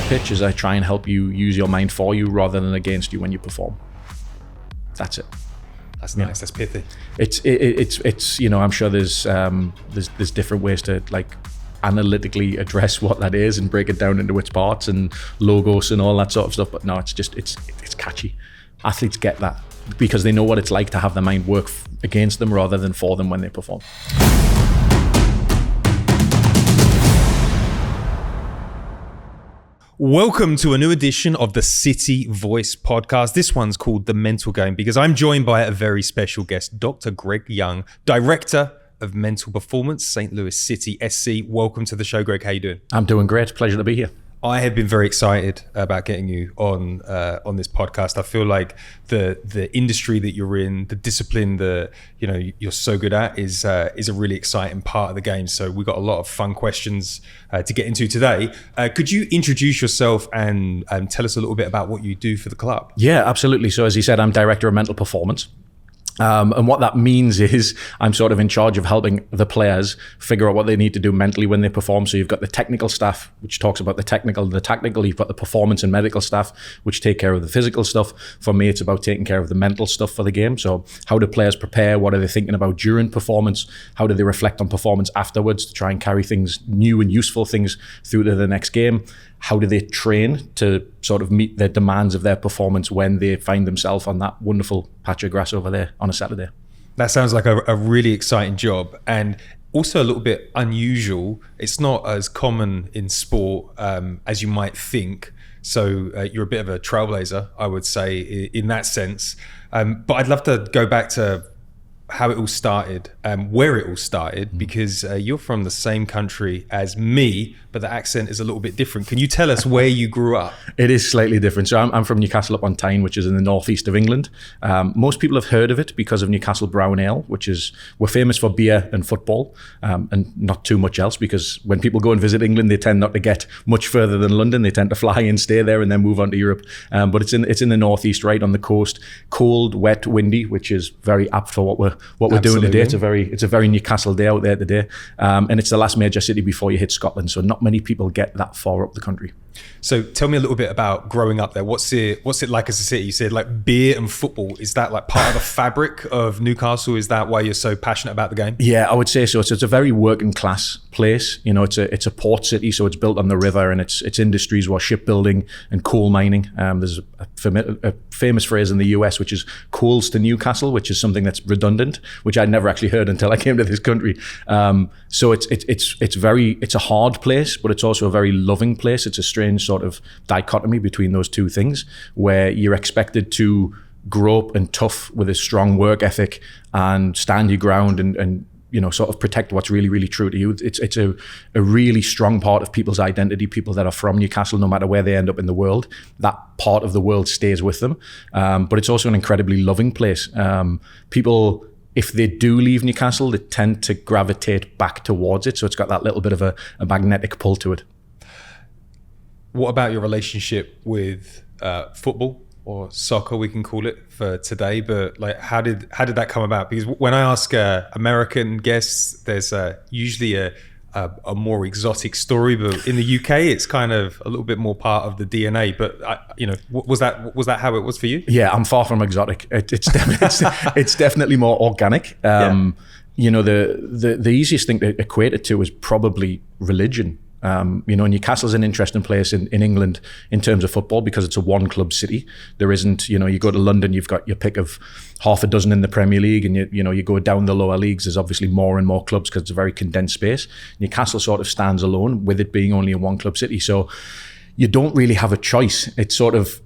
pitch is I try and help you use your mind for you rather than against you when you perform. That's it. That's nice. That's pithy. It's I'm sure there's different ways to like analytically address what that is and break it down into its parts and logos and all that sort of stuff. But no, it's catchy. Athletes get that because they know what it's like to have their mind work against them rather than for them when they perform. Welcome to a new edition of the City Voice podcast. This one's called The Mental Game because I'm joined by a very special guest, Dr. Greg Young, Director of Mental Performance, St. Louis City SC. Welcome to the show, Greg. How you doing? I'm doing great. Pleasure to be here. I have been very excited about getting you on this podcast. I feel like the industry that you're in, the discipline that you're so good at is a really exciting part of the game. So we've got a lot of fun questions to get into today. Could you introduce yourself and tell us a little bit about what you do for the club? Yeah, absolutely. So as you said, I'm Director of Mental Performance. And what that means is I'm sort of in charge of helping the players figure out what they need to do mentally when they perform. So you've got the technical staff, which talks about the technical. You've got the performance and medical staff, which take care of the physical stuff. For me, it's about taking care of the mental stuff for the game. So how do players prepare? What are they thinking about during performance? How do they reflect on performance afterwards to try and carry things, new and useful things, through to the next game? How do they train to sort of meet the demands of their performance when they find themselves on that wonderful patch of grass over there on a Saturday? That sounds like a really exciting job, and also a little bit unusual. It's not as common in sport as you might think. So you're a bit of a trailblazer, I would say, in that sense. But I'd love to go back to how it all started, where it all started, because you're from the same country as me, but the accent is a little bit different. Can you tell us where you grew up? It is slightly different. So I'm from Newcastle upon Tyne, which is in the northeast of England. Most people have heard of it because of Newcastle Brown Ale, we're famous for beer and football, and not too much else, because when people go and visit England, they tend not to get much further than London. They tend to fly and stay there and then move on to Europe. But it's in the northeast, right on the coast, cold, wet, windy, which is very apt for what we're doing today. It's a very Newcastle day out there today, and it's the last major city before you hit Scotland. So not many people get that far up the country. So tell me a little bit about growing up there. What's it like as a city? You said like beer and football. Is that like part of the fabric of Newcastle? Is that why you're so passionate about the game? Yeah, I would say so. So it's a very working class place. It's a port city, so it's built on the river, and its industries were shipbuilding and coal mining. There's a famous phrase in the US, which is coals to Newcastle, which is something that's redundant, which I'd never actually heard until I came to this country. So it's a hard place, but it's also a very loving place. It's a strange sort of dichotomy between those two things, where you're expected to grow up and tough with a strong work ethic and stand your ground and sort of protect what's really, really true to you. It's a really strong part of people's identity. People that are from Newcastle, no matter where they end up in the world, that part of the world stays with them. But it's also an incredibly loving place. People, if they do leave Newcastle, they tend to gravitate back towards it. So it's got that little bit of a magnetic pull to it. What about your relationship with football or soccer, we can call it for today? But like, how did that come about? Because when I ask American guests, there's usually a more exotic story, but in the UK, it's kind of a little bit more part of the DNA. But was that how it was for you? Yeah, I'm far from exotic. It's definitely more organic. The easiest thing to equate it to is probably religion. Newcastle's an interesting place in England in terms of football because it's a one club city. There isn't, you go to London, you've got your pick of half a dozen in the Premier League, and you go down the lower leagues, there's obviously more and more clubs because it's a very condensed space. Newcastle sort of stands alone with it being only a one club city. So you don't really have a choice. It's sort of,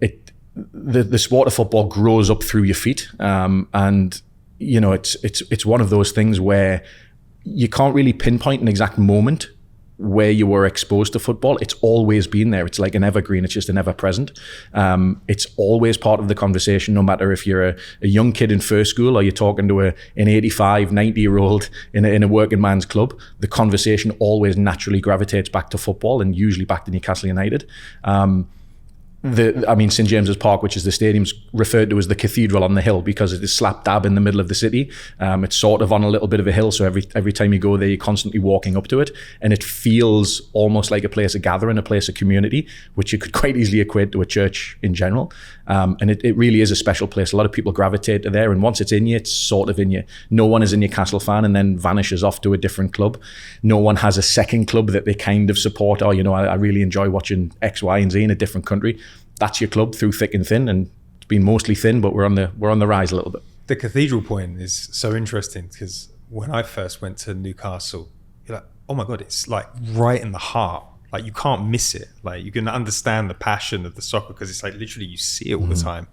the sport of football grows up through your feet. It's one of those things where you can't really pinpoint an exact moment where you were exposed to football. It's always been there. It's like an evergreen. It's just an ever present. It's always part of the conversation, no matter if you're a young kid in first school or you're talking to an 85, 90-year-old in a working man's club. The conversation always naturally gravitates back to football and usually back to Newcastle United. St James's Park, which is the stadium's referred to as the cathedral on the hill because it is slap dab in the middle of the city. It's sort of on a little bit of a hill, so every time you go there, you're constantly walking up to it, and it feels almost like a place of gathering, a place of community, which you could quite easily equate to a church in general. And it really is a special place. A lot of people gravitate to there, and once it's in you, it's sort of in you. No one is a Newcastle fan and then vanishes off to a different club. No one has a second club that they kind of support. Or, I really enjoy watching X, Y, and Z in a different country. That's your club through thick and thin, and it's been mostly thin, but we're on the rise a little bit. The cathedral point is so interesting because when I first went to Newcastle, you're like, oh my God, it's like right in the heart. Like you can't miss it. Like you can understand the passion of the soccer because it's like literally you see it all the time.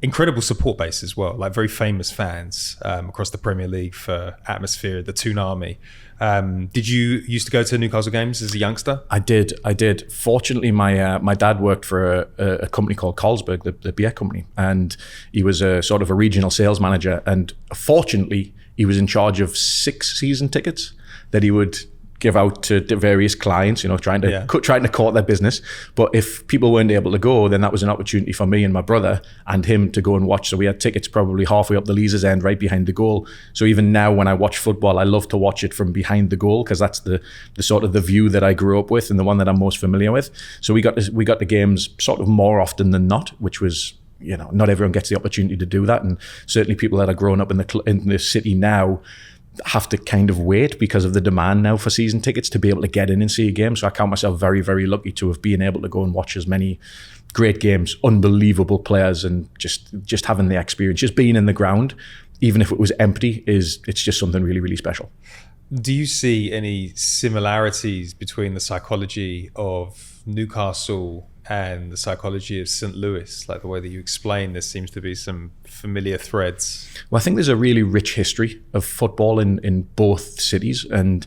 Incredible support base as well, like very famous fans across the Premier League for atmosphere, the Toon Army. Did you used to go to Newcastle games as a youngster? I did. Fortunately, my dad worked for a company called Carlsberg, the beer company, and he was a sort of a regional sales manager. And fortunately, he was in charge of 6 season tickets that he would give out to various clients, trying to court their business. But if people weren't able to go, then that was an opportunity for me and my brother and him to go and watch. So we had tickets probably halfway up the Leazes end, right behind the goal. So even now when I watch football, I love to watch it from behind the goal because that's the sort of the view that I grew up with and the one that I'm most familiar with. So we got the games sort of more often than not, which was, not everyone gets the opportunity to do that. And certainly people that are growing up in the city now have to kind of wait because of the demand now for season tickets to be able to get in and see a game. So I count myself very, very lucky to have been able to go and watch as many great games, unbelievable players, and just having the experience, just being in the ground, even if it was empty, it's just something really, really special. Do you see any similarities between the psychology of Newcastle and the psychology of St. Louis? Like the way that you explain, there seems to be some familiar threads. Well, I think there's a really rich history of football in both cities. And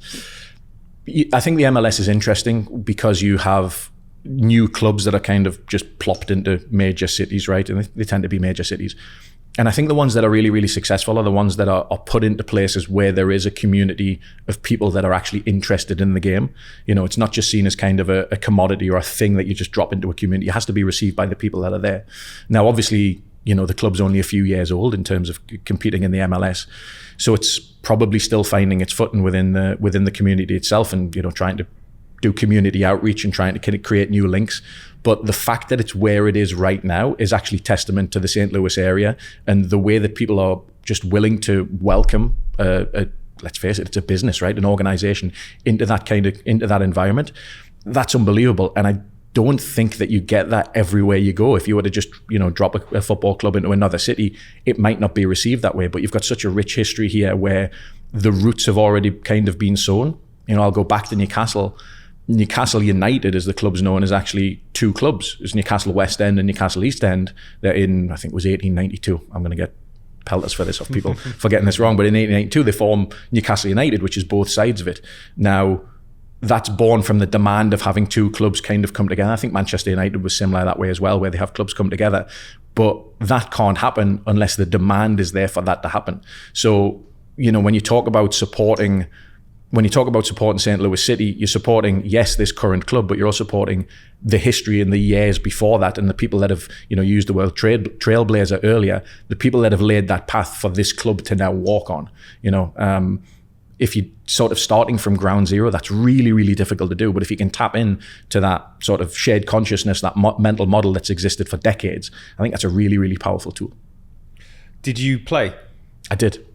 I think the MLS is interesting because you have new clubs that are kind of just plopped into major cities, right? And they tend to be major cities. And I think the ones that are really, really successful are the ones that are put into places where there is a community of people that are actually interested in the game. It's not just seen as kind of a commodity or a thing that you just drop into a community. It has to be received by the people that are there. Now, obviously, the club's only a few years old in terms of competing in the MLS. So it's probably still finding its footing within the community itself and, trying to do community outreach and trying to create new links. But the fact that it's where it is right now is actually testament to the St. Louis area and the way that people are just willing to welcome, let's face it, it's a business, right? An organization into that environment. That's unbelievable. And I don't think that you get that everywhere you go. If you were to just, drop a football club into another city, it might not be received that way. But you've got such a rich history here where the roots have already kind of been sown. I'll go back to Newcastle. Newcastle United, as the club's known, is actually 2 clubs. It's Newcastle West End and Newcastle East End. They're in, I think it was 1892. I'm going to get pelters for this off people for getting this wrong. But in 1892, they form Newcastle United, which is both sides of it. Now, that's born from the demand of having 2 clubs kind of come together. I think Manchester United was similar that way as well, where they have clubs come together. But that can't happen unless the demand is there for that to happen. So, when you talk about supporting St. Louis City, you're supporting, yes, this current club, but you're also supporting the history in the years before that and the people that have, used the word trailblazer earlier, the people that have laid that path for this club to now walk on. If you're sort of starting from ground zero, that's really, really difficult to do. But if you can tap in to that sort of shared consciousness, that mental model that's existed for decades, I think that's a really, really powerful tool. Did you play? I did.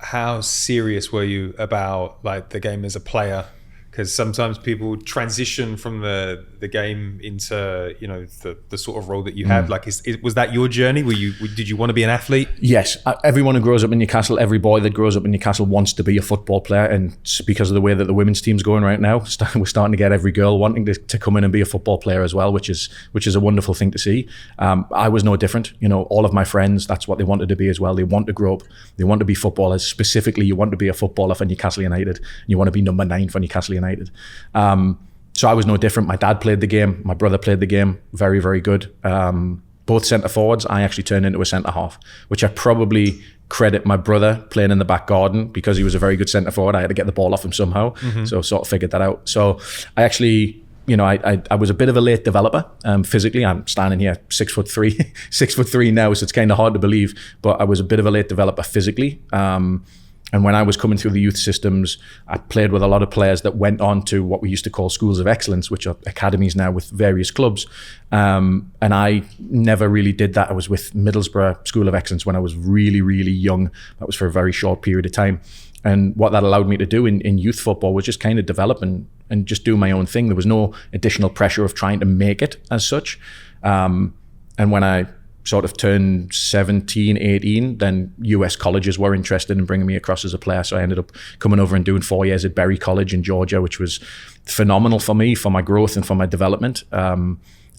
How serious were you about like the game as a player? Because sometimes people transition from the game into the sort of role that you have. Like, was that your journey? Did you want to be an athlete? Yes, everyone who grows up in Newcastle, every boy that grows up in Newcastle wants to be a football player. And because of the way that the women's team's going right now, we're starting to get every girl wanting to come in and be a football player as well, which is a wonderful thing to see. I was no different. All of my friends, that's what they wanted to be as well. They want to grow up. They want to be footballers. Specifically, you want to be a footballer for Newcastle United. You want to be number 9 for Newcastle United. So I was no different. My dad played the game. My brother played the game. Very, very good. Both centre forwards. I actually turned into a centre half, which I probably credit my brother playing in the back garden because he was a very good centre forward. I had to get the ball off him somehow. So sort of figured that out. So I actually I was a bit of a late developer physically. I'm standing here 6'3", 6'3" now, so it's kind of hard to believe. But I was a bit of a late developer physically. And when I was coming through the youth systems, I played with a lot of players that went on to what we used to call schools of excellence, which are academies now with various clubs. And I never really did that. I was with Middlesbrough School of Excellence when I was really, really young. That was for a very short period of time. And what that allowed me to do in youth football was just kind of develop and just do my own thing. There was no additional pressure of trying to make it as such. And when I sort of turned 17, 18, then US colleges were interested in bringing me across as a player. So I ended up coming over and doing 4 years at Berry College in Georgia, which was phenomenal for me, for my growth and for my development.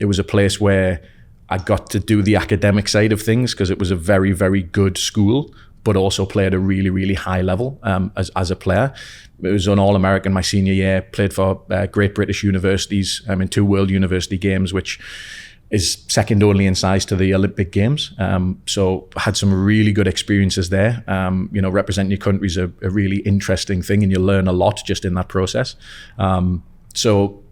It was a place where I got to do the academic side of things because it was a very, very good school, but also play at a really, really high level as a player. It was an All-American my senior year, played for great British universities in 2 World University Games, which is second only in size to the Olympic Games. So I had some really good experiences there. Representing your country is a really interesting thing, and you learn a lot just in that process. So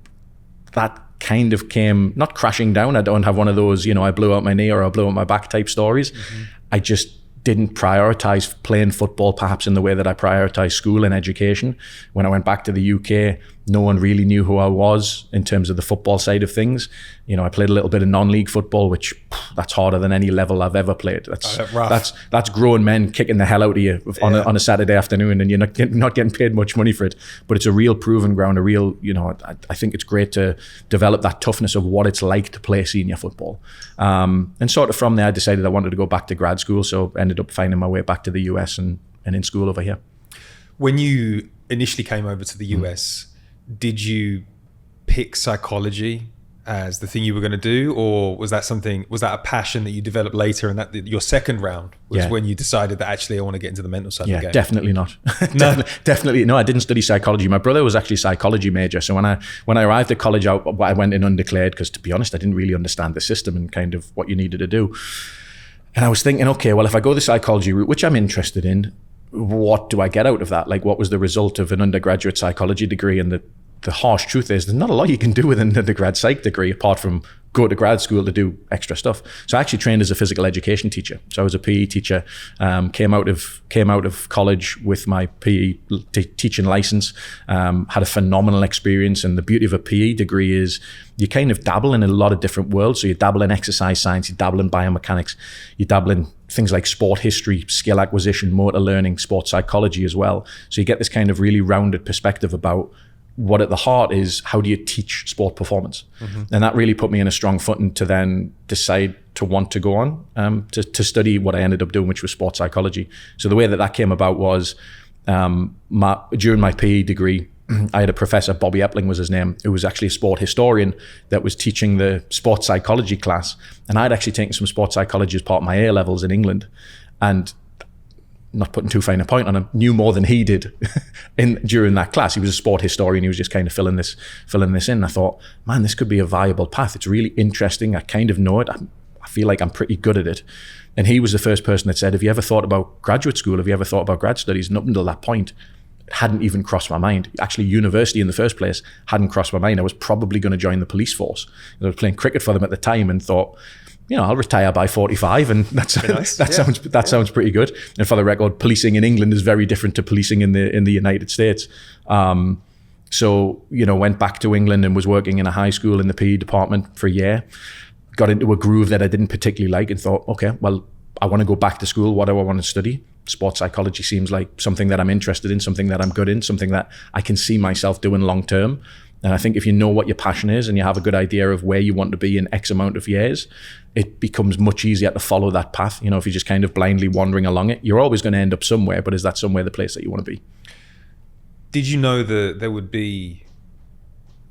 that kind of came, not crashing down. I don't have one of those, I blew out my knee or I blew out my back type stories. Mm-hmm. I just didn't prioritize playing football perhaps in the way that I prioritized school and education. When I went back to the UK, no one really knew who I was in terms of the football side of things. I played a little bit of non-league football, which that's harder than any level I've ever played. That's grown men kicking the hell out of you on a Saturday afternoon, and you're not getting paid much money for it. But it's a real proving ground, I think it's great to develop that toughness of what it's like to play senior football. And sort of from there, I decided I wanted to go back to grad school, so I ended up finding my way back to the US and in school over here. When you initially came over to the US, did you pick psychology as the thing you were going to do, or was that a passion that you developed later, and that your second round was when you decided that actually I want to get into the mental side of the game? Definitely not. Definitely no. I didn't study psychology. My brother was actually a psychology major, so when I arrived at college, I went in undeclared because, to be honest, I didn't really understand the system and kind of what you needed to do. And I was thinking, okay, well, if I go the psychology route, which I'm interested in, what do I get out of that? Like, what was the result of an undergraduate psychology degree? And the harsh truth is there's not a lot you can do with an undergrad psych degree apart from go to grad school to do extra stuff. So I actually trained as a physical education teacher. So I was a PE teacher, came out of college with my PE teaching license, had a phenomenal experience. And the beauty of a PE degree is you kind of dabble in a lot of different worlds. So you dabble in exercise science, you dabble in biomechanics, you dabble in things like sport history, skill acquisition, motor learning, sports psychology as well. So you get this kind of really rounded perspective about what at the heart is, how do you teach sport performance? Mm-hmm. And that really put me in a strong footing to then decide to want to go on to study what I ended up doing, which was sports psychology. So the way that came about was during my PE degree, I had a professor, Bobby Epling was his name, who was actually a sport historian that was teaching the sports psychology class. And I'd actually taken some sports psychology as part of my A-levels in England. And not putting too fine a point on him, knew more than he did during that class. He was a sport historian. He was just kind of filling this in. I thought, man, this could be a viable path. It's really interesting. I kind of know it. I feel like I'm pretty good at it. And he was the first person that said, have you ever thought about graduate school? Have you ever thought about grad studies? And up until that point, it hadn't even crossed my mind. Actually, university in the first place hadn't crossed my mind. I was probably going to join the police force. I was playing cricket for them at the time and thought, I'll retire by 45, and that sounds pretty good. And for the record, policing in England is very different to policing in the United States. So went back to England and was working in a high school in the PE department for a year. Got into a groove that I didn't particularly like, and thought, okay, well, I want to go back to school. What do I want to study? Sports psychology seems like something that I'm interested in, something that I'm good in, something that I can see myself doing long term. And I think if you know what your passion is and you have a good idea of where you want to be in X amount of years, it becomes much easier to follow that path. If you're just kind of blindly wandering along it, you're always going to end up somewhere, but is that somewhere the place that you want to be? Did you know that there would be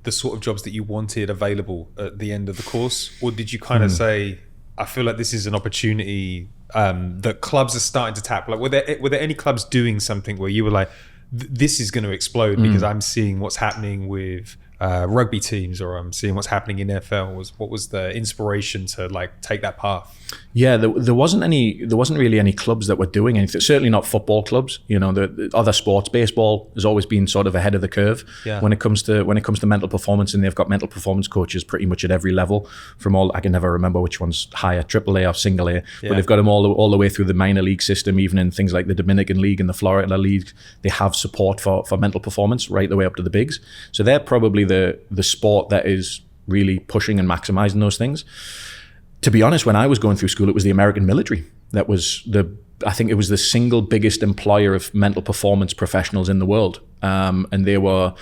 the sort of jobs that you wanted available at the end of the course? Or did you kind of say, I feel like this is an opportunity that clubs are starting to tap? Like, were there any clubs doing something where you were like, this is going to explode because I'm seeing what's happening with rugby teams, or I'm seeing what's happening in NFL. What was the inspiration to like take that path? Yeah, there wasn't really any clubs that were doing anything. Certainly not football clubs. You know, the other sports, baseball has always been sort of ahead of the curve when it comes to mental performance, and they've got mental performance coaches pretty much at every level. From all, I can never remember which one's higher, AAA or single A, but they've got them all the way through the minor league system, even in things like the Dominican League and the Florida League. They have support for mental performance right the way up to the bigs. So they're probably the sport that is really pushing and maximizing those things. To be honest, when I was going through school, it was the American military that was I think it was the single biggest employer of mental performance professionals in the world. And they were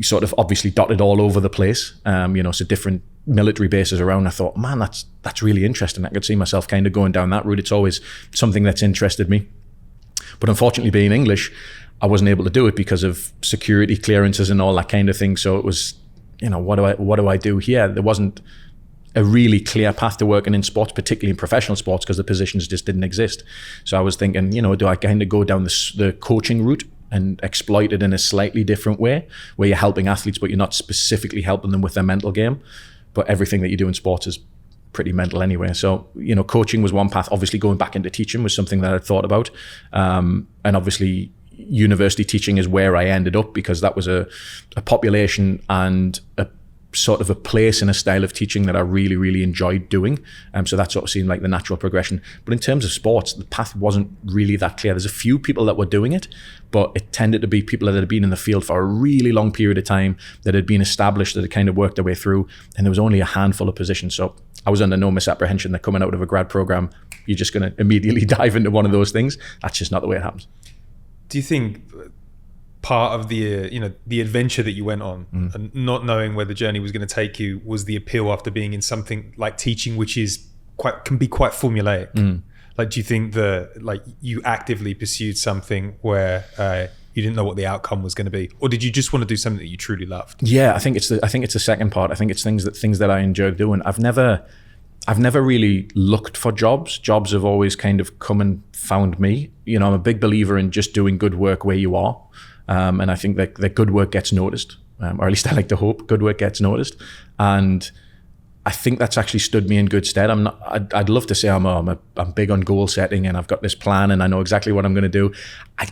sort of obviously dotted all over the place, so different military bases around. I thought, man, that's really interesting. I could see myself kind of going down that route. It's always something that's interested me. But unfortunately, being English, I wasn't able to do it because of security clearances and all that kind of thing. So it was, what do I do here? There wasn't a really clear path to working in sports, particularly in professional sports, because the positions just didn't exist. So I was thinking, do I kind of go down the coaching route and exploit it in a slightly different way, where you're helping athletes, but you're not specifically helping them with their mental game. But everything that you do in sports is pretty mental anyway. So, coaching was one path. Obviously, going back into teaching was something that I'd thought about. And obviously, university teaching is where I ended up, because that was a population and a sort of a place and a style of teaching that I really, really enjoyed doing. So that sort of seemed like the natural progression. But in terms of sports, the path wasn't really that clear. There's a few people that were doing it, but it tended to be people that had been in the field for a really long period of time, that had been established, that had kind of worked their way through. And there was only a handful of positions. So I was under no misapprehension that coming out of a grad program, you're just going to immediately dive into one of those things. That's just not the way it happens. Do you think part of the adventure that you went on, and not knowing where the journey was going to take you, was the appeal after being in something like teaching, which can be quite formulaic? Like, do you think you actively pursued something where you didn't know what the outcome was going to be, or did you just want to do something that you truly loved? Yeah, I think it's the second part. I think it's things that I enjoyed doing. I've never really looked for jobs. Jobs have always kind of come and found me. I'm a big believer in just doing good work where you are. And I think that good work gets noticed, or at least I like to hope good work gets noticed. And I think that's actually stood me in good stead. I'd love to say I'm big on goal setting and I've got this plan and I know exactly what I'm going to do.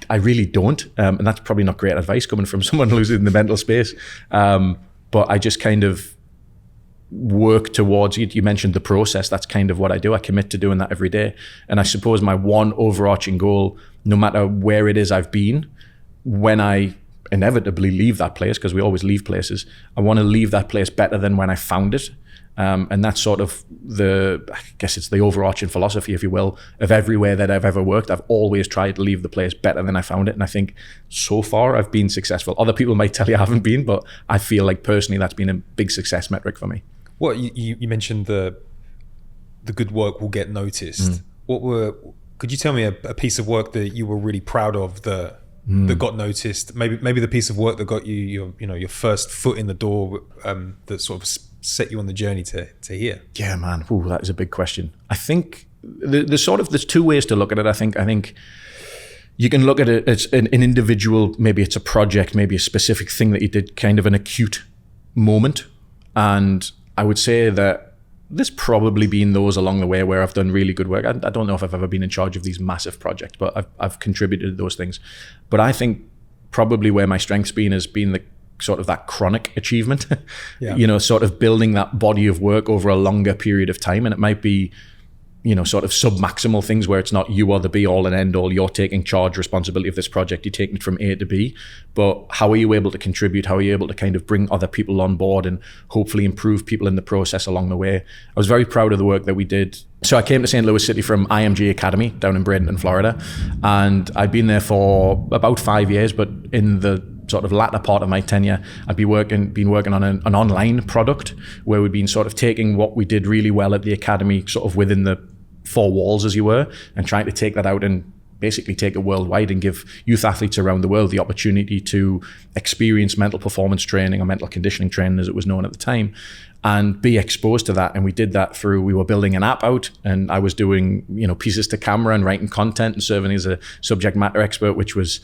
I really don't. And that's probably not great advice coming from someone who's in the mental space. But I just kind of work towards, you mentioned the process. That's kind of what I do. I commit to doing that every day. And I suppose my one overarching goal, no matter where it is I've been, when I inevitably leave that place, because we always leave places, I want to leave that place better than when I found it. And that's sort of I guess it's the overarching philosophy, if you will, of everywhere that I've ever worked. I've always tried to leave the place better than I found it. And I think so far I've been successful. Other people might tell you I haven't been, but I feel like personally that's been a big success metric for me. Well, you mentioned the good work will get noticed. Could you tell me a piece of work that you were really proud of that got noticed? Maybe the piece of work that got you your first foot in the door, that sort of set you on the journey to here. Yeah, man. Ooh, that is a big question. I think there's two ways to look at it. I think you can look at it as an individual, maybe it's a project, maybe a specific thing that you did, kind of an acute moment. And I would say that there's probably been those along the way where I've done really good work. I don't know if I've ever been in charge of these massive projects, but I've contributed to those things. But I think probably where my strength's been has been the sort of that chronic achievement, sort of building that body of work over a longer period of time. And it might be, sort of sub-maximal things where it's not you are the be all and end all, you're taking charge responsibility of this project, you're taking it from A to B, but how are you able to contribute? How are you able to kind of bring other people on board and hopefully improve people in the process along the way? I was very proud of the work that we did. So I came to St. Louis City from IMG Academy down in Bradenton, Florida, and I'd been there for about 5 years, but in the sort of latter part of my tenure, I'd been working on an online product where we'd been sort of taking what we did really well at the academy, sort of within the four walls, as you were, and trying to take that out and basically take it worldwide and give youth athletes around the world the opportunity to experience mental performance training, or mental conditioning training as it was known at the time, and be exposed to that. And we did that we were building an app out, and I was doing, pieces to camera and writing content and serving as a subject matter expert, which was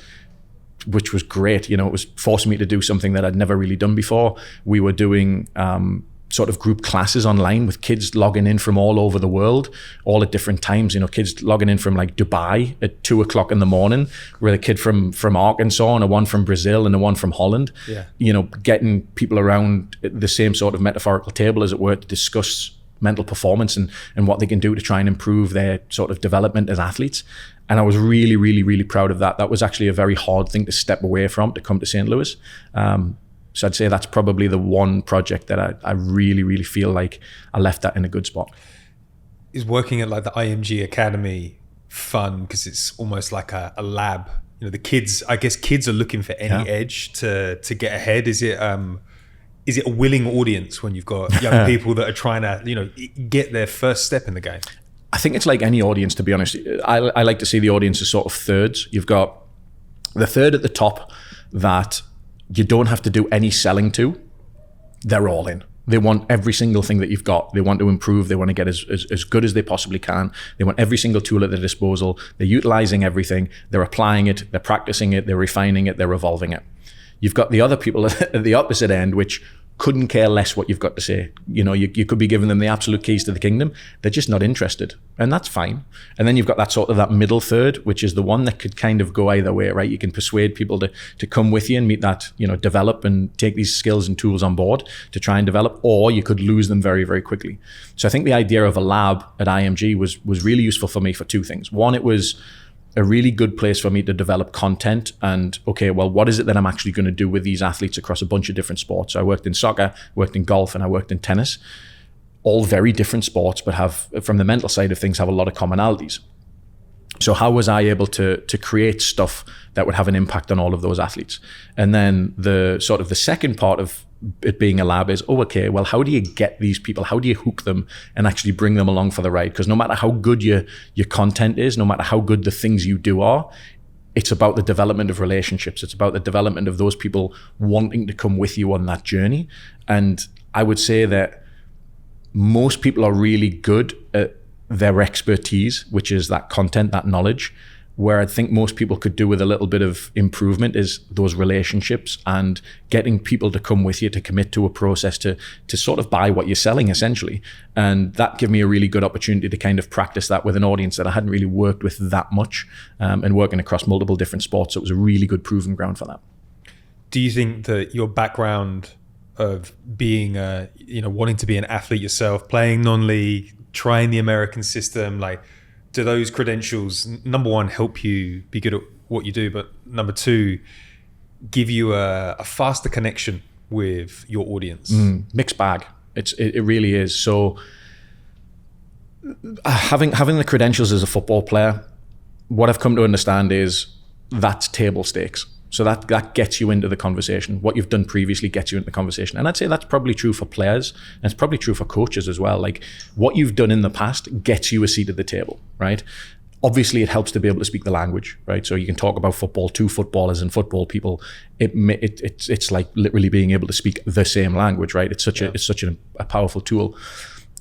which was great. It was forcing me to do something that I'd never really done before. We were doing sort of group classes online with kids logging in from all over the world, all at different times. Kids logging in from like Dubai at 2:00 in the morning, with a kid from Arkansas and a one from Brazil and a one from Holland. Yeah. Getting people around the same sort of metaphorical table, as it were, to discuss mental performance and what they can do to try and improve their sort of development as athletes. And I was really, really, really proud of that. That was actually a very hard thing to step away from, to come to St. Louis. So I'd say that's probably the one project that I really, really feel like I left that in a good spot. Is working at like the IMG Academy fun because it's almost like a lab? The kids, I guess kids are looking for any edge to get ahead. Is it a willing audience when you've got young people that are trying to, get their first step in the game? I think it's like any audience, to be honest. I like to see the audience as sort of thirds. You've got the third at the top that you don't have to do any selling to. They're all in. They want every single thing that you've got. They want to improve. They want to get as good as they possibly can. They want every single tool at their disposal. They're utilizing everything. They're applying it. They're practicing it. They're refining it. They're evolving it. You've got the other people at the opposite end, which couldn't care less what you've got to say. You could be giving them the absolute keys to the kingdom. They're just not interested, and that's fine. And then you've got that middle third, which is the one that could kind of go either way, right? You can persuade people to come with you and meet that, develop and take these skills and tools on board to try and develop, or you could lose them very, very quickly. So I think the idea of a lab at IMG was really useful for me for two things. One, it was a really good place for me to develop content and, okay, well, what is it that I'm actually going to do with these athletes across a bunch of different sports? So I worked in soccer, worked in golf, and I worked in tennis. All very different sports, but have, from the mental side of things, have a lot of commonalities. So how was I able to create stuff that would have an impact on all of those athletes? And then the second part of it being a lab is, okay, well, how do you get these people? How do you hook them and actually bring them along for the ride? Because no matter how good your content is, no matter how good the things you do are, it's about the development of relationships. It's about the development of those people wanting to come with you on that journey. And I would say that most people are really good at their expertise, which is that content, that knowledge. Where I think most people could do with a little bit of improvement is those relationships and getting people to come with you, to commit to a process, to sort of buy what you're selling, essentially. And that gave me a really good opportunity to kind of practice that with an audience that I hadn't really worked with that much, and working across multiple different sports. So it was a really good proving ground for that. Do you think that your background of being, wanting to be an athlete yourself, playing non-league, trying the American system, do those credentials, number one, help you be good at what you do, but number two, give you a faster connection with your audience? Mixed bag. It really is. So having the credentials as a football player, what I've come to understand is that's table stakes. So that gets you into the conversation. What you've done previously gets you into the conversation. And I'd say that's probably true for players, and it's probably true for coaches as well. Like, what you've done in the past gets you a seat at the table, right? Obviously, it helps to be able to speak the language, right? So you can talk about football to footballers and football people. It's like literally being able to speak the same language, right? It's such a powerful tool.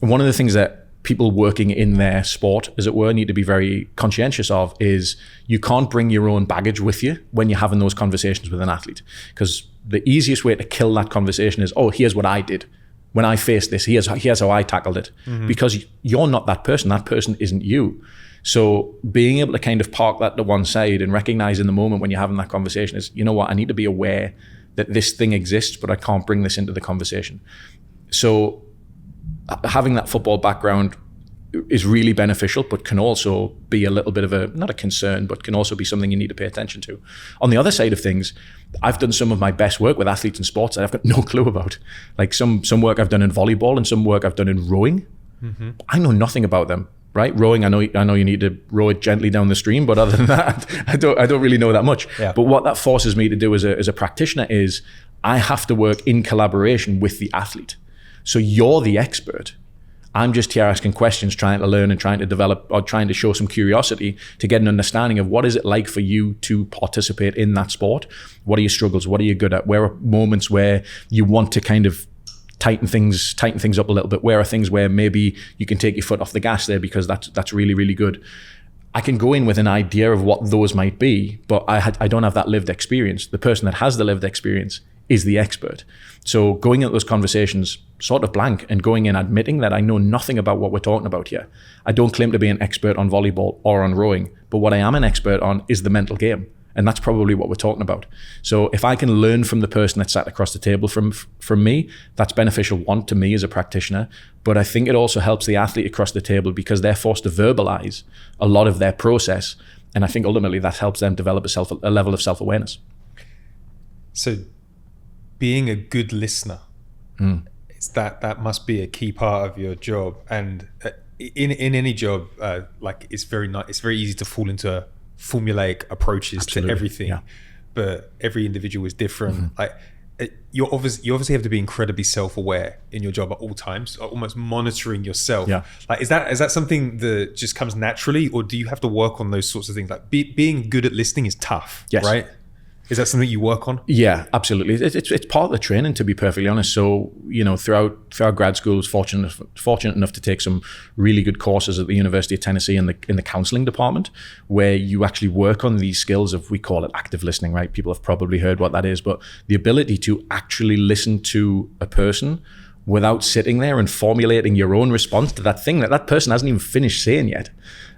And one of the things that people working in their sport, as it were, need to be very conscientious of is you can't bring your own baggage with you when you're having those conversations with an athlete. Because the easiest way to kill that conversation is, oh, here's what I did when I faced this. Here's how I tackled it. Mm-hmm. Because you're not that person. That person isn't you. So being able to kind of park that to one side and recognize in the moment when you're having that conversation is, you know what, I need to be aware that this thing exists, but I can't bring this into the conversation. So having that football background is really beneficial, but can also be a little bit of not a concern, but can also be something you need to pay attention to. On the other side of things, I've done some of my best work with athletes in sports that I've got no clue about. Like some work I've done in volleyball and some work I've done in rowing. Mm-hmm. I know nothing about them, right? Rowing, I know you need to row it gently down the stream, but other than that, I don't really know that much. Yeah. But what that forces me to do as a practitioner is I have to work in collaboration with the athlete. So you're the expert. I'm just here asking questions, trying to learn and trying to develop or trying to show some curiosity to get an understanding of what is it like for you to participate in that sport? What are your struggles? What are you good at? Where are moments where you want to kind of tighten things up a little bit? Where are things where maybe you can take your foot off the gas there because that's really, really good? I can go in with an idea of what those might be, but I don't have that lived experience. The person that has the lived experience is the expert. So going into those conversations sort of blank and going in admitting that I know nothing about what we're talking about here. I don't claim to be an expert on volleyball or on rowing, but what I am an expert on is the mental game. And that's probably what we're talking about. So if I can learn from the person that sat across the table from me, that's beneficial, one, to me as a practitioner, but I think it also helps the athlete across the table because they're forced to verbalize a lot of their process. And I think ultimately that helps them develop a level of self-awareness. So being a good listener, it's that must be a key part of your job. And in any job, like it's very easy to fall into formulaic approaches to everything, but every individual is different. Like you obviously have to be incredibly self-aware in your job at all times, almost monitoring yourself. Like is that something that just comes naturally, or do you have to work on those sorts of things? Like being good at listening is tough, right? Is that something you work on? Yeah, absolutely. It's part of the training, to be perfectly honest. So, throughout grad school, I was fortunate enough to take some really good courses at the University of Tennessee in the counseling department, where you actually work on these skills of, we call it active listening, right? People have probably heard what that is, but the ability to actually listen to a person without sitting there and formulating your own response to that thing that person hasn't even finished saying yet.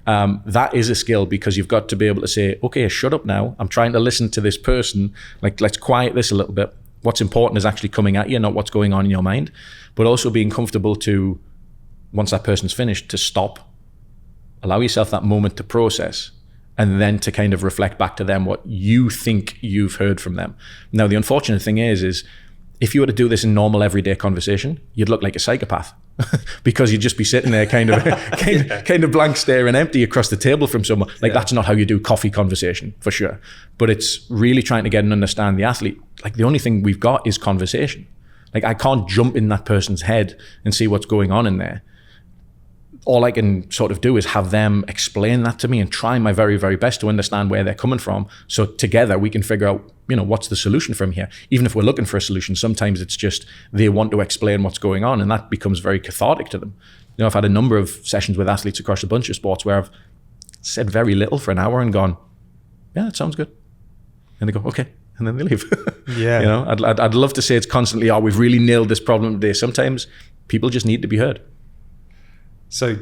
That is a skill, because you've got to be able to say, okay, shut up now. I'm trying to listen to this person. Like, let's quiet this a little bit. What's important is actually coming at you, not what's going on in your mind. But also being comfortable to, once that person's finished, to stop, allow yourself that moment to process, and then to kind of reflect back to them what you think you've heard from them. Now, the unfortunate thing is if you were to do this in normal everyday conversation, you'd look like a psychopath because you'd just be sitting there kind of blank stare and empty across the table from someone. Like that's not how you do coffee conversation, for sure. But it's really trying to get and understand the athlete. Like the only thing we've got is conversation. Like I can't jump in that person's head and see what's going on in there. All I can sort of do is have them explain that to me and try my very, very best to understand where they're coming from. So together we can figure out, what's the solution from here? Even if we're looking for a solution, sometimes it's just they want to explain what's going on, and that becomes very cathartic to them. I've had a number of sessions with athletes across a bunch of sports where I've said very little for an hour and gone, yeah, that sounds good. And they go, okay. And then they leave. Yeah. I'd love to say it's constantly, we've really nailed this problem today. Sometimes people just need to be heard. So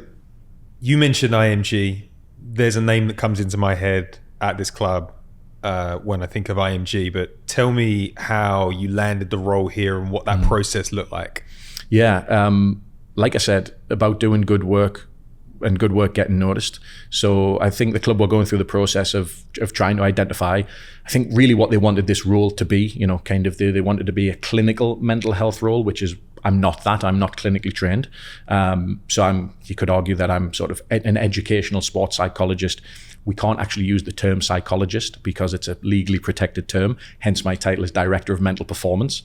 you mentioned IMG. There's a name that comes into my head at this club when I think of IMG, but tell me how you landed the role here and what that process looked like. Yeah, like I said, about doing good work and good work getting noticed. So I think the club were going through the process of trying to identify, I think really what they wanted this role to be, they wanted to be a clinical mental health role, which is, I'm not clinically trained. So you could argue that I'm sort of an educational sports psychologist. We can't actually use the term psychologist because it's a legally protected term. Hence my title is Director of Mental Performance,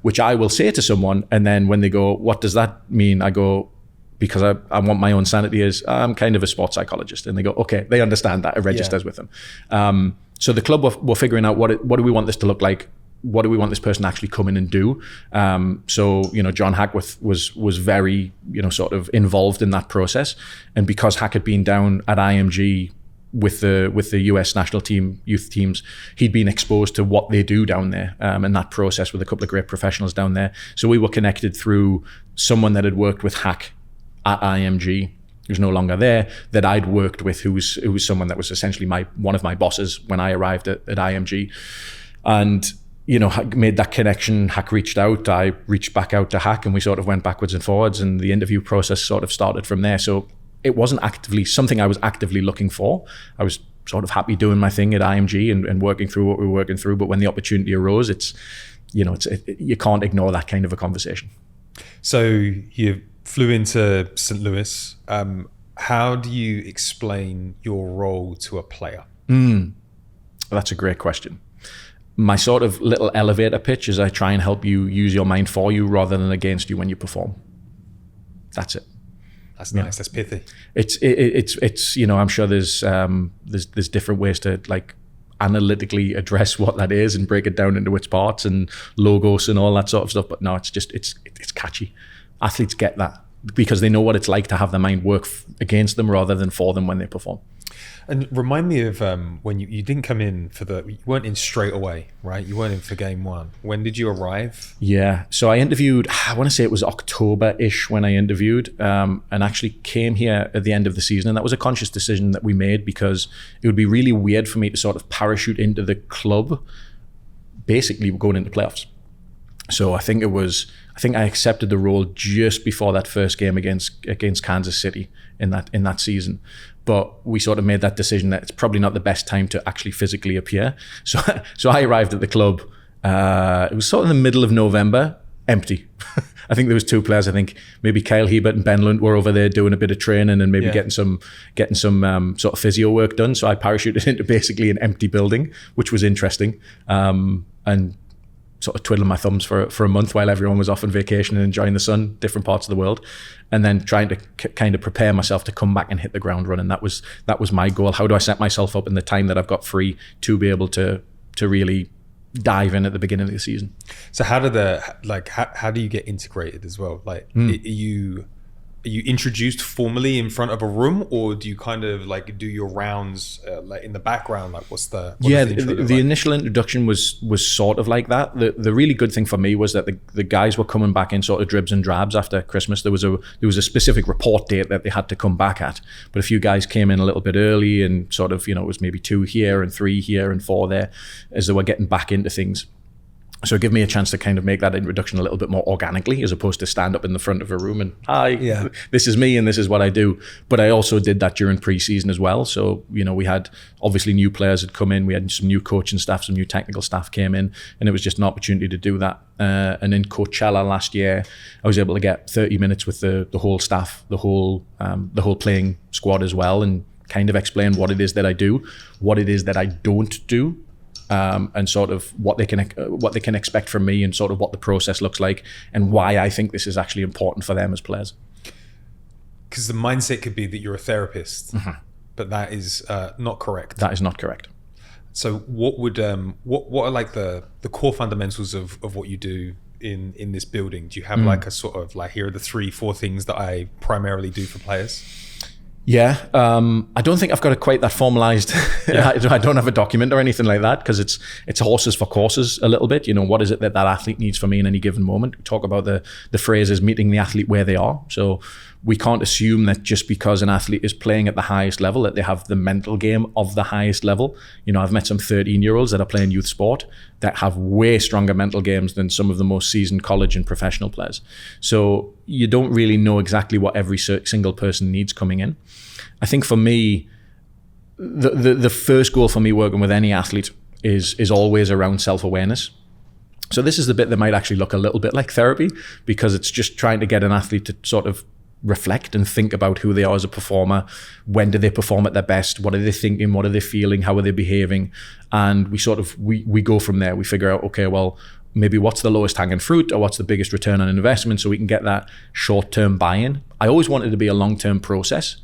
which I will say to someone. And then when they go, what does that mean? I go, because I want my own sanity, is I'm kind of a sports psychologist. And they go, okay, they understand that. It registers with them. So the club were figuring out what do we want this to look like? What do we want this person to actually come in and do? So, John Hackworth was very, sort of involved in that process. And because Hack had been down at IMG with the US national team, youth teams, he'd been exposed to what they do down there in that process with a couple of great professionals down there. So we were connected through someone that had worked with Hack at IMG, who's no longer there, that I'd worked with, who was someone that was essentially one of my bosses when I arrived at IMG. And made that connection. Hack reached out, I reached back out to Hack, and we sort of went backwards and forwards, and the interview process sort of started from there. So it wasn't actively something I was actively looking for. I was sort of happy doing my thing at IMG and working through what we were working through. But when the opportunity arose, you can't ignore that kind of a conversation. So you flew into St. Louis. How do you explain your role to a player? That's a great question. My sort of little elevator pitch is I try and help you use your mind for you rather than against you when you perform. That's it. That's nice. That's pithy. It's I'm sure there's different ways to like analytically address what that is and break it down into its parts and logos and all that sort of stuff. But no, it's catchy. Athletes get that. because they know what it's like to have their mind work against them rather than for them when they perform. And remind me of when you didn't come in you weren't in straight away, right? You weren't in for game one. When did you arrive? Yeah, so I interviewed, I want to say it was October-ish when I interviewed, and actually came here at the end of the season. And that was a conscious decision that we made because it would be really weird for me to sort of parachute into the club, basically going into playoffs. So I think I accepted the role just before that first game against Kansas City in that season. But we sort of made that decision that it's probably not the best time to actually physically appear. So I arrived at the club. It was sort of in the middle of November, empty. I think there was two players. I think maybe Kyle Hebert and Ben Lunt were over there doing a bit of training and maybe getting some sort of physio work done. So I parachuted into basically an empty building, which was interesting. And sort of twiddling my thumbs for a month while everyone was off on vacation and enjoying the sun, different parts of the world, and then trying to kind of prepare myself to come back and hit the ground running. That was my goal. How do I set myself up in the time that I've got free to be able to really dive in at the beginning of the season? So how do you get integrated as well? Like, are you introduced formally in front of a room, or do you kind of like do your rounds like in the background? Like the initial introduction was sort of like that. The really good thing for me was that the guys were coming back in sort of dribs and drabs after Christmas. There was a specific report date that they had to come back at, but a few guys came in a little bit early and sort of, it was maybe 2 here and 3 here and 4 there as they were getting back into things. So it gave me a chance to kind of make that introduction a little bit more organically, as opposed to stand up in the front of a room and, hi, this is me and this is what I do. But I also did that during pre-season as well. So, we had obviously new players had come in. We had some new coaching staff, some new technical staff came in, and it was just an opportunity to do that. And in Coachella last year, I was able to get 30 minutes with the whole staff, the whole playing squad as well, and kind of explain what it is that I do, what it is that I don't do. And sort of what they can expect from me, and sort of what the process looks like, and why I think this is actually important for them as players. Because the mindset could be that you're a therapist, but that is not correct. That is not correct. So what are like the core fundamentals of what you do in this building? Do you have like a sort of like, here are the 3-4 things that I primarily do for players? Yeah, I don't think I've got it quite that formalized. I don't have a document or anything like that, because it's horses for courses a little bit. What is it that athlete needs from me in any given moment? We talk about the phrase is meeting the athlete where they are. So we can't assume that just because an athlete is playing at the highest level that they have the mental game of the highest level. I've met some 13-year-olds that are playing youth sport that have way stronger mental games than some of the most seasoned college and professional players. So you don't really know exactly what every single person needs coming in. I think for me, the first goal for me working with any athlete is always around self-awareness. So this is the bit that might actually look a little bit like therapy, because it's just trying to get an athlete to sort of reflect and think about who they are as a performer. When do they perform at their best? What are they thinking? What are they feeling? How are they behaving? And we go from there. We figure out, okay, well, maybe what's the lowest hanging fruit, or what's the biggest return on investment, so we can get that short-term buy-in. I always wanted it to be a long-term process,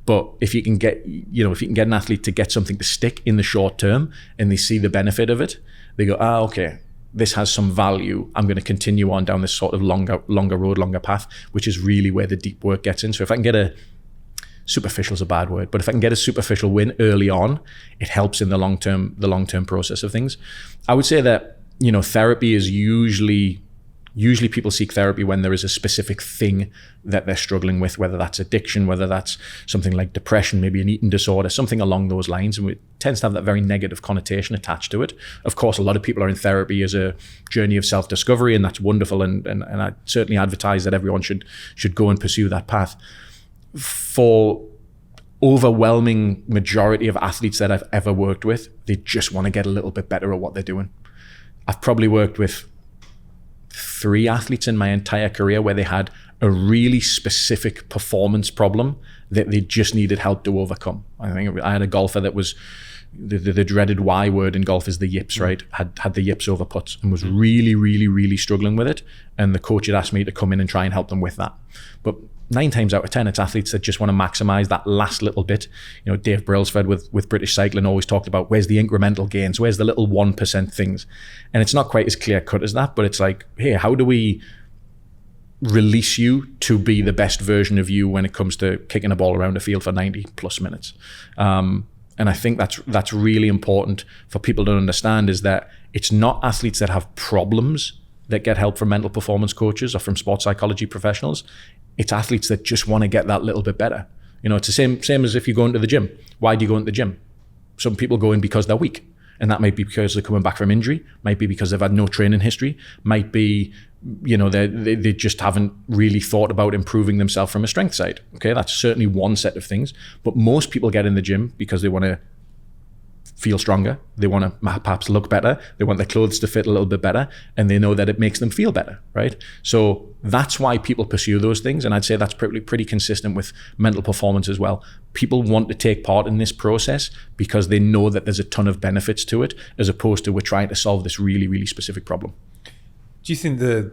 but if you can get an athlete to get something to stick in the short term and they see the benefit of it, they go, okay, this has some value. I'm going to continue on down this sort of longer road, longer path, which is really where the deep work gets in. So if I can get superficial is a bad word, but if I can get a superficial win early on, it helps in the long-term process of things. I would say that, therapy is usually people seek therapy when there is a specific thing that they're struggling with, whether that's addiction, whether that's something like depression, maybe an eating disorder, something along those lines. And it tends to have that very negative connotation attached to it. Of course, a lot of people are in therapy as a journey of self-discovery, and that's wonderful. And I certainly advertise that everyone should go and pursue that path. For overwhelming majority of athletes that I've ever worked with, they just want to get a little bit better at what they're doing. I've probably worked with 3 athletes in my entire career where they had a really specific performance problem that they just needed help to overcome. I think I had a golfer that was the dreaded Y word in golf is the yips, right? Had the yips over putts and was really, really, really struggling with it. And the coach had asked me to come in and try and help them with that. But 9 times out of 10, it's athletes that just want to maximize that last little bit. Dave Brailsford with British Cycling always talked about where's the incremental gains, where's the little 1% things. And it's not quite as clear cut as that, but it's like, hey, how do we release you to be the best version of you when it comes to kicking a ball around the field for 90 plus minutes. And I think that's really important for people to understand, is that it's not athletes that have problems that get help from mental performance coaches or from sports psychology professionals. It's athletes that just want to get that little bit better. It's the same as if you go into the gym. Why do you go into the gym? Some people go in because they're weak. And that might be because they're coming back from injury, might be because they've had no training history, might be, they just haven't really thought about improving themselves from a strength side. Okay, that's certainly one set of things. But most people get in the gym because they want to feel stronger, they want to perhaps look better, they want their clothes to fit a little bit better, and they know that it makes them feel better, right? So that's why people pursue those things, and I'd say that's pretty consistent with mental performance as well. People want to take part in this process because they know that there's a ton of benefits to it, as opposed to we're trying to solve this really, really specific problem. Do you think the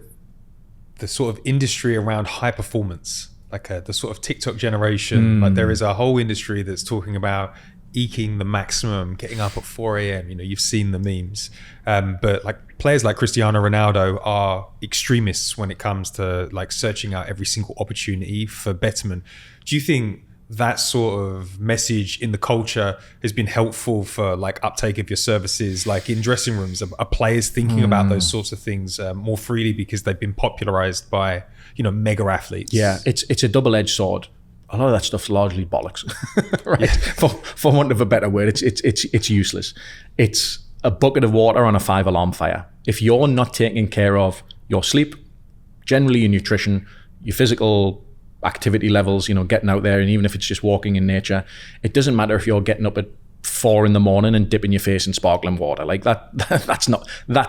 sort of industry around high performance, like the sort of TikTok generation, like there is a whole industry that's talking about eking the maximum, getting up at 4 a.m. You've seen the memes, but like players like Cristiano Ronaldo are extremists when it comes to like searching out every single opportunity for betterment. Do you think that sort of message in the culture has been helpful for like uptake of your services, like in dressing rooms? Are players thinking about those sorts of things more freely because they've been popularized by mega athletes? Yeah, it's a double-edged sword. A lot of that stuff's largely bollocks, right? Yeah. For want of a better word, it's useless. It's a bucket of water on a 5-alarm fire. If you're not taking care of your sleep, generally your nutrition, your physical activity levels, getting out there, and even if it's just walking in nature, it doesn't matter if you're getting up at 4 a.m. and dipping your face in sparkling water. Like that's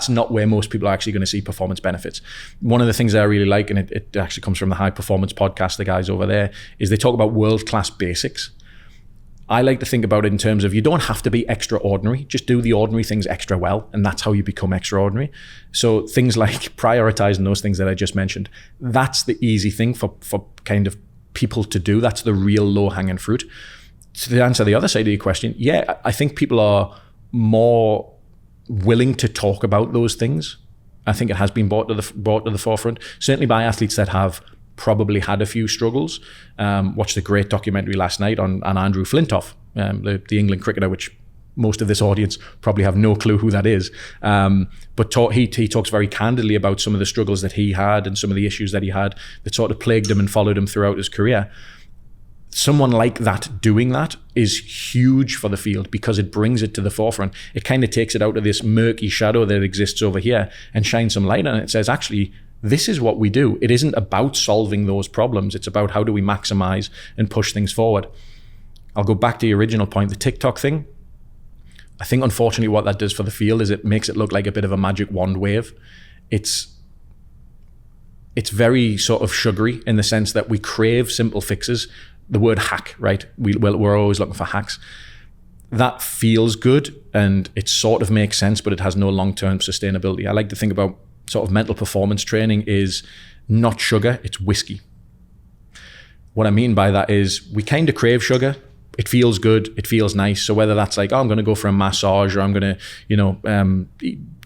not where most people are actually going to see performance benefits. One of the things that I really like, and it actually comes from the High Performance podcast, the guys over there, is they talk about world-class basics. I like to think about it in terms of, you don't have to be extraordinary, just do the ordinary things extra well, and that's how you become extraordinary. So things like prioritizing those things that I just mentioned, that's the easy thing for kind of people to do. That's the real low-hanging fruit. To answer the other side of your question, yeah, I think people are more willing to talk about those things. I think it has been brought to the forefront, certainly by athletes that have probably had a few struggles. Watched a great documentary last night on Andrew Flintoff, the England cricketer, which most of this audience probably have no clue who that is. But he talks very candidly about some of the struggles that he had and some of the issues that he had that sort of plagued him and followed him throughout his career. Someone like that doing that is huge for the field because it brings it to the forefront. It kind of takes it out of this murky shadow that exists over here and shines some light on it. It says, actually, this is what we do. It isn't about solving those problems. It's about how do we maximize and push things forward. I'll go back to the original point, the TikTok thing. I think, unfortunately, what that does for the field is it makes it look like a bit of a magic wand wave. It's very sort of sugary in the sense that we crave simple fixes. The word hack, right? We're always looking for hacks. That feels good and it sort of makes sense, but it has no long-term sustainability. I like to think about sort of mental performance training is not sugar, it's whiskey. What I mean by that is we kind of crave sugar. It feels good, it feels nice. So whether that's like, I'm going to go for a massage, or I'm going to,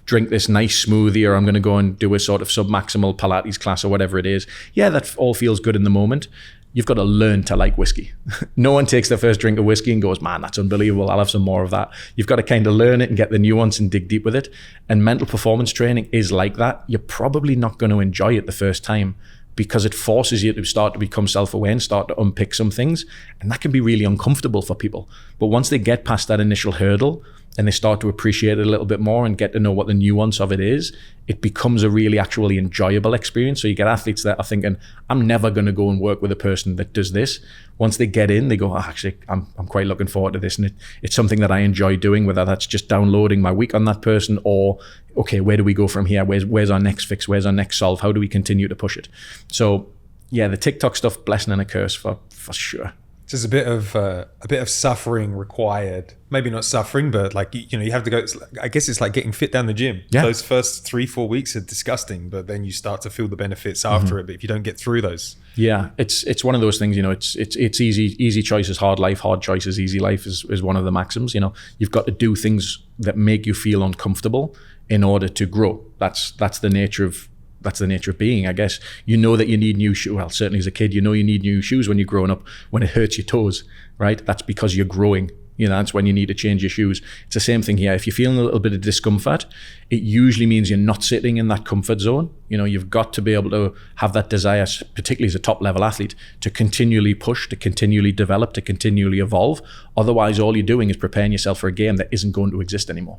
drink this nice smoothie, or I'm going to go and do a sort of submaximal Pilates class or whatever it is. Yeah, that all feels good in the moment. You've got to learn to like whiskey. No one takes their first drink of whiskey and goes, man, that's unbelievable, I'll have some more of that. You've got to kind of learn it and get the nuance and dig deep with it. And mental performance training is like that. You're probably not going to enjoy it the first time because it forces you to start to become self-aware and start to unpick some things. And that can be really uncomfortable for people. But once they get past that initial hurdle and they start to appreciate it a little bit more and get to know what the nuance of it is, it becomes a really actually enjoyable experience. So you get athletes that are thinking, I'm never going to go and work with a person that does this. Once they get in, they go, oh, actually, I'm quite looking forward to this. And it's something that I enjoy doing, whether that's just downloading my week on that person or, okay, where do we go from here? Where's our next fix? Where's our next solve? How do we continue to push it? So yeah, the TikTok stuff, blessing and a curse for sure. There's a bit of suffering required. Maybe not suffering, but like, you have to go. I guess it's like getting fit down the gym. Yeah. Those first 3-4 weeks are disgusting, but then you start to feel the benefits after it. But if you don't get through those, yeah, it's one of those things. It's easy choices, hard life, hard choices, easy life is one of the maxims. You've got to do things that make you feel uncomfortable in order to grow. That's the nature of that's the nature of being, I guess. You know that you need new shoes. Well, certainly as a kid, you know you need new shoes when you're growing up, when it hurts your toes, right? That's because you're growing. That's when you need to change your shoes. It's the same thing here. If you're feeling a little bit of discomfort, it usually means you're not sitting in that comfort zone. You've got to be able to have that desire, particularly as a top level athlete, to continually push, to continually develop, to continually evolve. Otherwise, all you're doing is preparing yourself for a game that isn't going to exist anymore.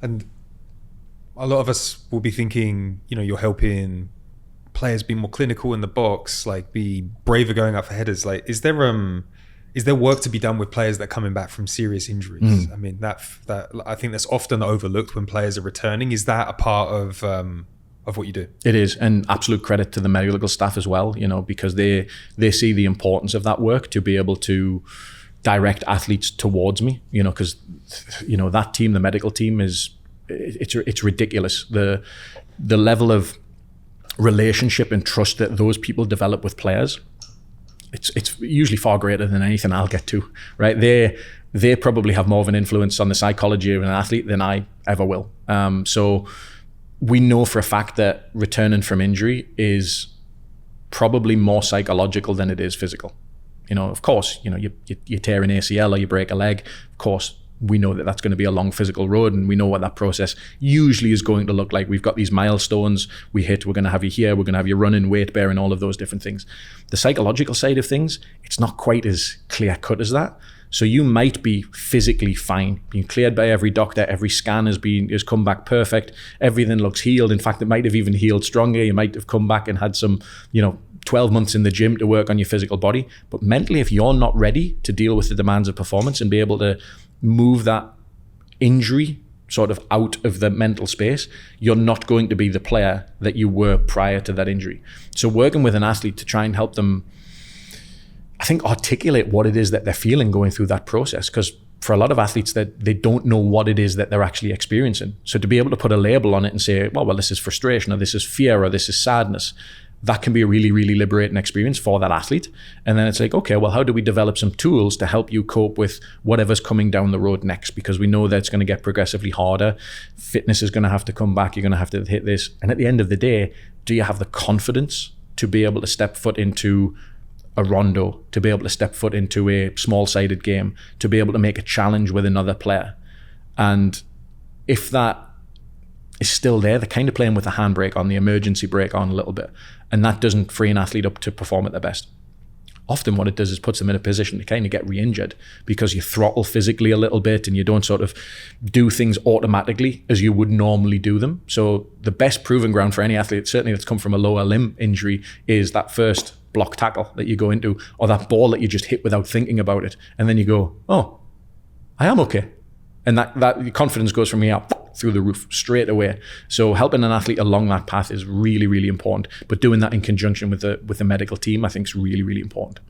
And a lot of us will be thinking, you're helping players be more clinical in the box, like be braver going up for headers. Like, is there work to be done with players that are coming back from serious injuries? I mean, that I think that's often overlooked when players are returning. Is that a part of what you do? It is, and absolute credit to the medical staff as well, because they see the importance of that work to be able to direct athletes towards me, because that team, the medical team, it's ridiculous. The level of relationship and trust that those people develop with players, it's usually far greater than anything I'll get to, right? They probably have more of an influence on the psychology of an athlete than I ever will. So we know for a fact that returning from injury is probably more psychological than it is physical. Of course, you tear an ACL or you break a leg, of course, we know that that's going to be a long physical road, and we know what that process usually is going to look like. We've got these milestones we hit. We're going to have you here. We're going to have you running, weight bearing, all of those different things. The psychological side of things, it's not quite as clear cut as that. So you might be physically fine, being cleared by every doctor. Every scan has come back perfect. Everything looks healed. In fact, it might have even healed stronger. You might have come back and had some, 12 months in the gym to work on your physical body. But mentally, if you're not ready to deal with the demands of performance and be able to move that injury sort of out of the mental space, you're not going to be the player that you were prior to that injury. So working with an athlete to try and help them, I think, articulate what it is that they're feeling going through that process, because for a lot of athletes, that they don't know what it is that they're actually experiencing. So to be able to put a label on it and say, well, this is frustration, or this is fear, or this is sadness, that can be a really, really liberating experience for that athlete. And then it's like, okay, well, how do we develop some tools to help you cope with whatever's coming down the road next? Because we know that it's going to get progressively harder. Fitness is going to have to come back. You're going to have to hit this. And at the end of the day, do you have the confidence to be able to step foot into a rondo, to be able to step foot into a small-sided game, to be able to make a challenge with another player? And if that is still there, they're kind of playing with the handbrake on, the emergency brake on a little bit, and that doesn't free an athlete up to perform at their best. Often what it does is puts them in a position to kind of get re-injured, because you throttle physically a little bit and you don't sort of do things automatically as you would normally do them. So the best proving ground for any athlete, certainly that's come from a lower limb injury, is that first block tackle that you go into, or that ball that you just hit without thinking about it, and then you go, oh, I am okay. And that confidence goes from here through the roof straight away. So helping an athlete along that path is really, really important. But doing that in conjunction with the medical team, I think, is really, really important.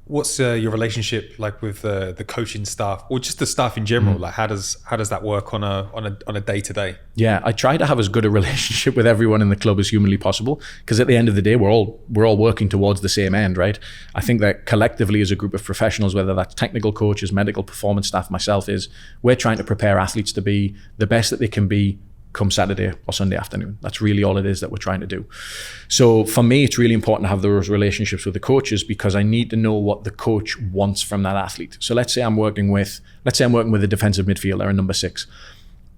What's your relationship like with the coaching staff, or just the staff in general? Like, how does that work on a day to day? Yeah, I try to have as good a relationship with everyone in the club as humanly possible, because at the end of the day, we're all working towards the same end, right? I think that collectively as a group of professionals, whether that's technical coaches, medical performance staff, myself, we're trying to prepare athletes to be the best that they can be come Saturday or Sunday afternoon. That's really all it is that we're trying to do. So for me, it's really important to have those relationships with the coaches, because I need to know what the coach wants from that athlete. So let's say I'm working with a defensive midfielder, a number 6.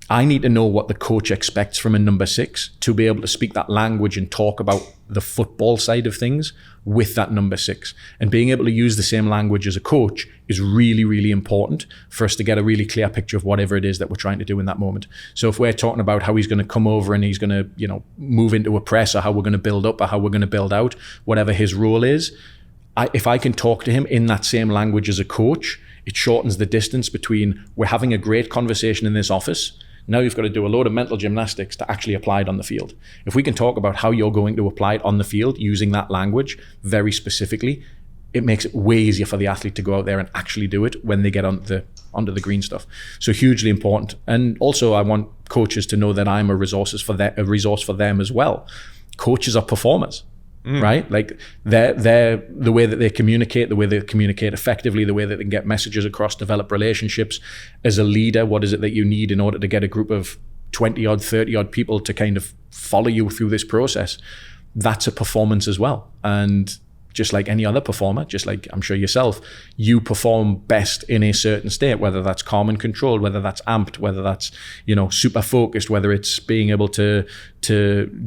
I need to know what the coach expects from a number 6 to be able to speak that language and talk about the football side of things with that number 6. And being able to use the same language as a coach is really, really important for us to get a really clear picture of whatever it is that we're trying to do in that moment. So if we're talking about how he's going to come over and he's going to, move into a press, or how we're going to build up, or how we're going to build out, whatever his role is, if I can talk to him in that same language as a coach, it shortens the distance between we're having a great conversation in this office. Now you've got to do a load of mental gymnastics to actually apply it on the field. If we can talk about how you're going to apply it on the field using that language very specifically, it makes it way easier for the athlete to go out there and actually do it when they get onto the green stuff. So hugely important. And also I want coaches to know that I'm a resource for them as well. Coaches are performers. Right? Like they're the way that they communicate effectively, the way that they can get messages across, develop relationships. As a leader, what is it that you need in order to get a group of 20 odd, 30 odd people to kind of follow you through this process, that's a performance as well. And just like any other performer, just like I'm sure yourself, you perform best in a certain state, whether that's calm and controlled, whether that's amped, whether that's, super focused, whether it's being able to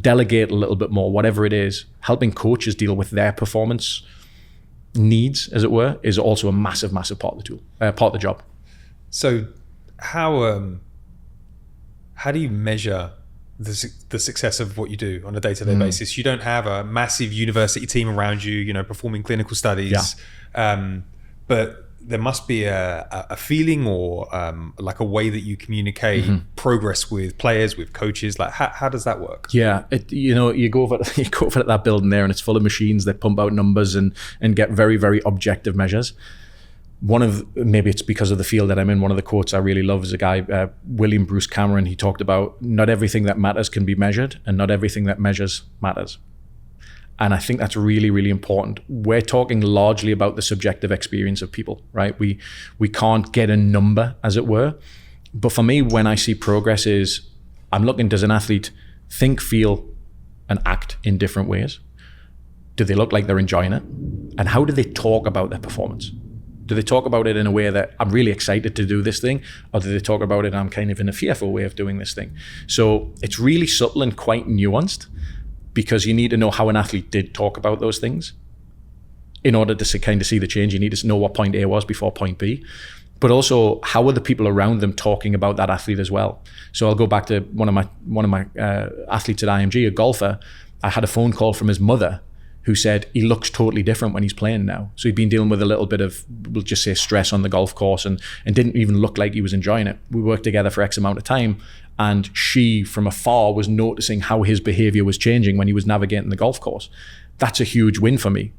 delegate a little bit more, whatever it is. Helping coaches deal with their performance needs, as it were, is also a massive, massive part of the job. So how do you measure the success of what you do on a day-to-day basis? You don't have a massive university team around you, performing clinical studies, but there must be a feeling or like a way that you communicate progress with players, with coaches. Like how does that work? Yeah, you go over that building there, and it's full of machines that pump out numbers and get very, very objective measures. Maybe it's because of the field that I'm in, one of the quotes I really love is a guy, William Bruce Cameron. He talked about not everything that matters can be measured, and not everything that measures matters. And I think that's really, really important. We're talking largely about the subjective experience of people, right? We can't get a number, as it were. But for me, when I see progress I'm looking, does an athlete think, feel, and act in different ways? Do they look like they're enjoying it? And how do they talk about their performance? Do they talk about it in a way that I'm really excited to do this thing? Or do they talk about it I'm kind of in a fearful way of doing this thing? So it's really subtle and quite nuanced, because you need to know how an athlete did talk about those things. In order to kind of see the change, you need to know what point A was before point B. But also, how are the people around them talking about that athlete as well? So I'll go back to one of my athletes at IMG, a golfer. I had a phone call from his mother who said he looks totally different when he's playing now. So he'd been dealing with a little bit of, we'll just say, stress on the golf course and didn't even look like he was enjoying it. We worked together for X amount of time, and she from afar was noticing how his behavior was changing when he was navigating the golf course. That's a huge win for me.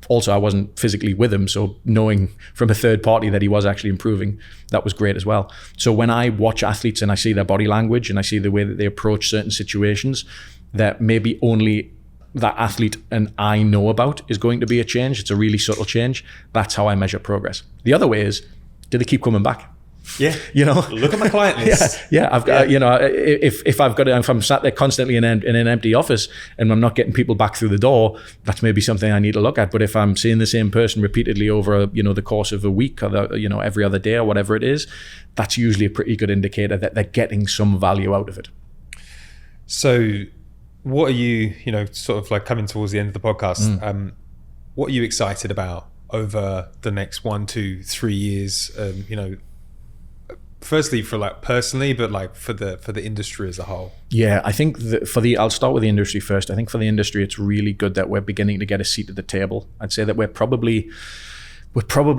Also, I wasn't physically with him, so knowing from a third party that he was actually improving, that was great as well. So when I watch athletes and I see their body language and I see the way that they approach certain situations that maybe only that athlete and I know about is going to be a change, it's a really subtle change, that's how I measure progress. The other way is, do they keep coming back? Yeah, look at my client list. I've got, if I'm sat there constantly in an empty office and I'm not getting people back through the door, that's maybe something I need to look at. But if I'm seeing the same person repeatedly over, the course of a week or every other day or whatever it is, that's usually a pretty good indicator that they're getting some value out of it. So, what are you, sort of like coming towards the end of the podcast? What are you excited about over the next 1, 2, 3 years? Firstly for like personally, but like for the industry as a whole. Yeah, I think I'll start with the industry first. I think for the industry, it's really good that we're beginning to get a seat at the table. I'd say that we're probably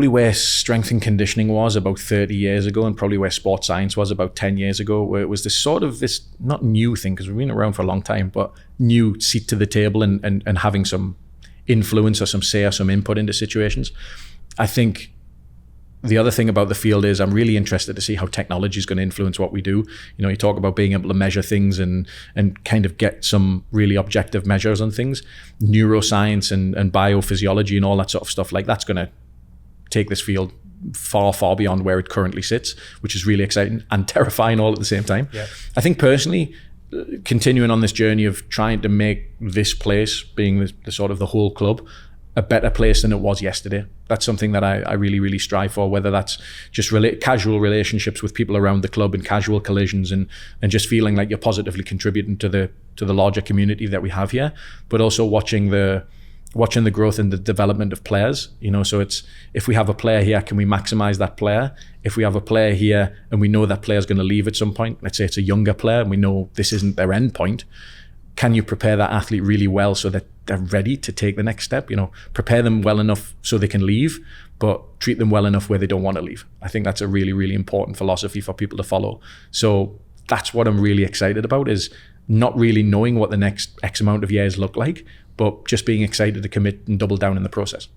where strength and conditioning was about 30 years ago, and probably where sports science was about 10 years ago, where it was this not new thing, because we've been around for a long time, but new seat to the table and having some influence or some say or some input into situations. I think the other thing about the field is I'm really interested to see how technology is going to influence what we do. You talk about being able to measure things and kind of get some really objective measures on things. Neuroscience and biophysiology and all that sort of stuff, like that's going to take this field far, far beyond where it currently sits, which is really exciting and terrifying all at the same time. Yeah. I think personally, continuing on this journey of trying to make this place, being the sort of the whole club, a better place than it was yesterday. That's something that I really, really strive for, whether that's just casual relationships with people around the club and casual collisions and just feeling like you're positively contributing to the larger community that we have here, but also watching the growth and the development of players. So it's, if we have a player here, can we maximize that player? If we have a player here and we know that player's going to leave at some point, let's say it's a younger player and we know this isn't their end point, can you prepare that athlete really well so that they're ready to take the next step? Prepare them well enough so they can leave, but treat them well enough where they don't want to leave. I think that's a really, really important philosophy for people to follow. So that's what I'm really excited about, is not really knowing what the next X amount of years look like, but just being excited to commit and double down in the process.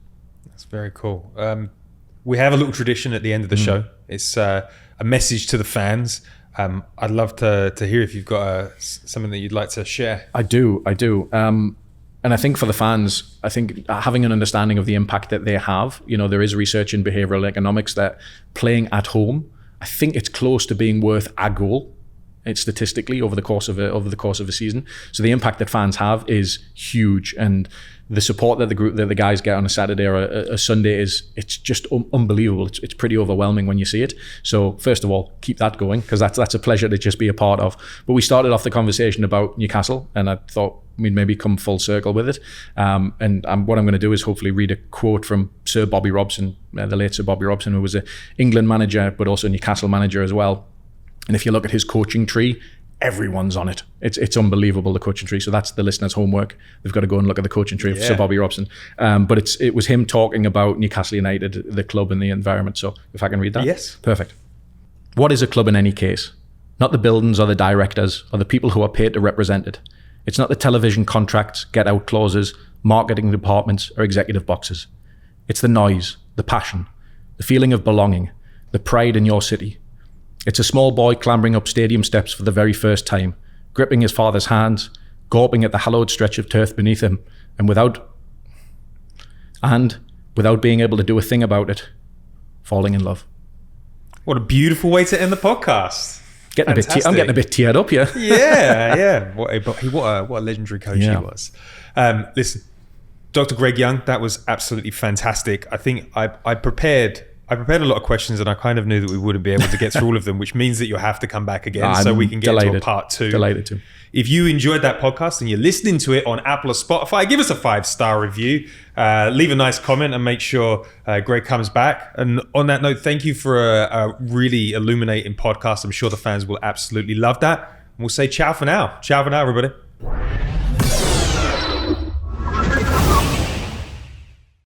That's very cool. We have a little tradition at the end of the show. It's a message to the fans. I'd love to hear if you've got something that you'd like to share. I do. And I think for the fans, I think having an understanding of the impact that they have, there is research in behavioral economics that playing at home, I think it's close to being worth a goal It's statistically over the course of a season. So the impact that fans have is huge, and the support that the guys get on a Saturday or a Sunday it's just unbelievable. It's pretty overwhelming when you see it. So first of all, keep that going, because that's a pleasure to just be a part of. But we started off the conversation about Newcastle, and I thought we'd maybe come full circle with it. And what I'm going to do is hopefully read a quote from Sir Bobby Robson, the late Sir Bobby Robson, who was an England manager but also Newcastle manager as well. And if you look at his coaching tree, everyone's on it. It's unbelievable, the coaching tree. So that's the listeners' homework. They've got to go and look at the coaching tree of Sir Bobby Robson. But it was him talking about Newcastle United, the club and the environment. So if I can read that. Yes. Perfect. What is a club in any case? Not the buildings or the directors or the people who are paid to represent it. It's not the television contracts, get-out clauses, marketing departments or executive boxes. It's the noise, the passion, the feeling of belonging, the pride in your city. It's a small boy clambering up stadium steps for the very first time, gripping his father's hands, gawping at the hallowed stretch of turf beneath him, and without being able to do a thing about it, falling in love. What a beautiful way to end the podcast. I'm getting a bit teared up here. Yeah. What a legendary coach he was. Listen, Dr. Greg Young, that was absolutely fantastic. I think I prepared a lot of questions, and I kind of knew that we wouldn't be able to get through all of them, which means that you'll have to come back again so we can get to a part 2. Delighted to. If you enjoyed that podcast and you're listening to it on Apple or Spotify, give us a 5-star review, leave a nice comment, and make sure Greg comes back. And on that note, thank you for a really illuminating podcast. I'm sure the fans will absolutely love that. And we'll say ciao for now. Ciao for now, everybody.